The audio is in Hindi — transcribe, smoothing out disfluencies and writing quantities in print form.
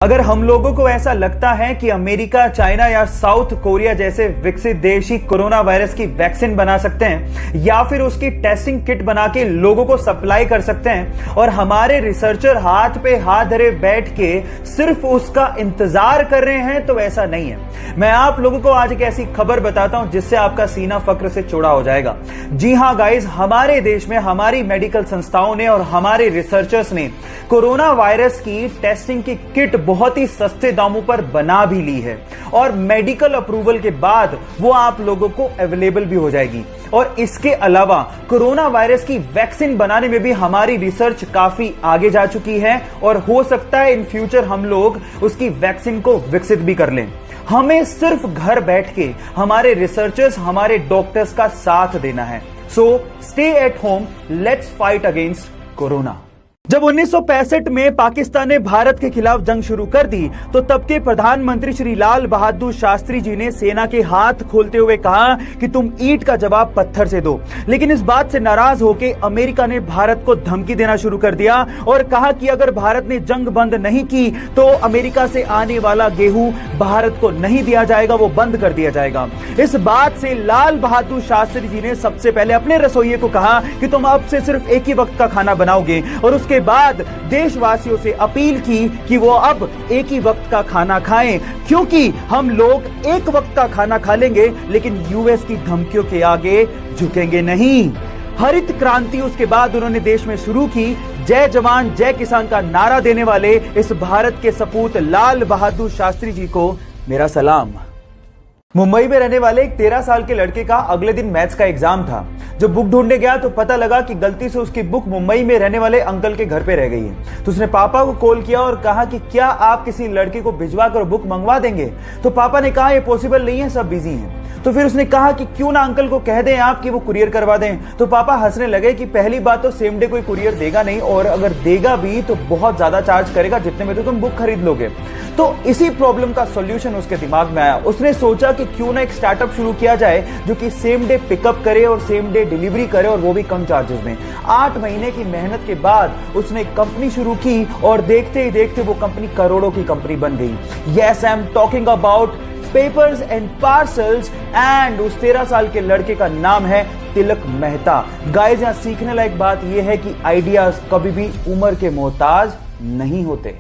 अगर हम लोगों को ऐसा लगता है कि अमेरिका, चाइना या साउथ कोरिया जैसे विकसित देश ही कोरोना वायरस की वैक्सीन बना सकते हैं या फिर उसकी टेस्टिंग किट बना के लोगों को सप्लाई कर सकते हैं और हमारे रिसर्चर हाथ पे हाथ धरे बैठ के सिर्फ उसका इंतजार कर रहे हैं, तो ऐसा नहीं है। मैं आप लोगों को आज एक ऐसी खबर बताता हूं जिससे आपका सीना फक्र से चौड़ा हो जाएगा। जी हां गाइस, हमारे देश में हमारी मेडिकल संस्थाओं ने और हमारे रिसर्चर्स ने कोरोना वायरस की टेस्टिंग की किट बहुत ही सस्ते दामों पर बना भी ली है और मेडिकल अप्रूवल के बाद वो आप लोगों को अवेलेबल भी हो जाएगी। और इसके अलावा कोरोना वायरस की वैक्सीन बनाने में भी हमारी रिसर्च काफी आगे जा चुकी है और हो सकता है इन फ्यूचर हम लोग उसकी वैक्सीन को विकसित भी कर लें। हमें सिर्फ घर बैठ के हमारे रिसर्चर्स, हमारे डॉक्टर्स का साथ देना है। So stay at home, let's fight against corona. जब 1965 में पाकिस्तान ने भारत के खिलाफ जंग शुरू कर दी तो तब के प्रधानमंत्री श्री लाल बहादुर शास्त्री जी ने सेना के हाथ खोलते हुए कहा कि तुम ईंट का जवाब पत्थर से दो। लेकिन इस बात से नाराज होकर अमेरिका ने भारत को धमकी देना शुरू कर दिया और कहा कि अगर भारत ने जंग बंद नहीं की तो अमेरिका से आने वाला गेहूं भारत को नहीं दिया जाएगा, वो बंद कर दिया जाएगा। इस बात से लाल बहादुर शास्त्री जी ने सबसे पहले अपने रसोइये को कहा कि तुम अब से सिर्फ एक ही वक्त का खाना बनाओगे और उसके बाद देशवासियों से अपील की कि वो अब एक ही वक्त का खाना खाएं, क्योंकि हम लोग एक वक्त का खाना खा लेंगे लेकिन यूएस की धमकियों के आगे झुकेंगे नहीं। हरित क्रांति उसके बाद उन्होंने देश में शुरू की। जय जवान जय किसान का नारा देने वाले इस भारत के सपूत लाल बहादुर शास्त्री जी को मेरा सलाम। मुंबई में रहने वाले एक 13 साल के लड़के का अगले दिन मैथ्स का एग्जाम था। जब बुक ढूंढने गया तो पता लगा कि गलती से उसकी बुक मुंबई में रहने वाले अंकल के घर पे रह गई है। तो उसने पापा को कॉल किया और कहा कि क्या आप किसी लड़के को भिजवा कर बुक मंगवा देंगे। तो पापा ने कहा ये पॉसिबल नहीं है, सब बिजी हैं। तो फिर उसने कहा कि क्यों ना अंकल को कह दें आप कि वो कुरियर करवा दें। तो पापा हंसने लगे कि पहली बात तो सेम डे कोई कुरियर देगा नहीं और अगर देगा भी तो बहुत ज्यादा चार्ज करेगा जितने में तो तुम बुक खरीद लोगे। तो इसी प्रॉब्लम का सॉल्यूशन उसके दिमाग में आया। उसने सोचा कि क्यों ना एक स्टार्टअप शुरू किया जाए जो कि सेम डे पिकअप करे और सेम डे डिलीवरी करे और वो भी कम चार्जेस में। 8 महीने की मेहनत के बाद उसने एक कंपनी शुरू की और देखते ही देखते वो कंपनी करोड़ों की कंपनी बन गई। Yes, I am talking about papers and parcels and उस 13 साल के लड़के का नाम है तिलक मेहता। गाइस, यहां सीखने लायक बात यह है कि आइडियाज कभी भी उम्र के मोहताज नहीं होते।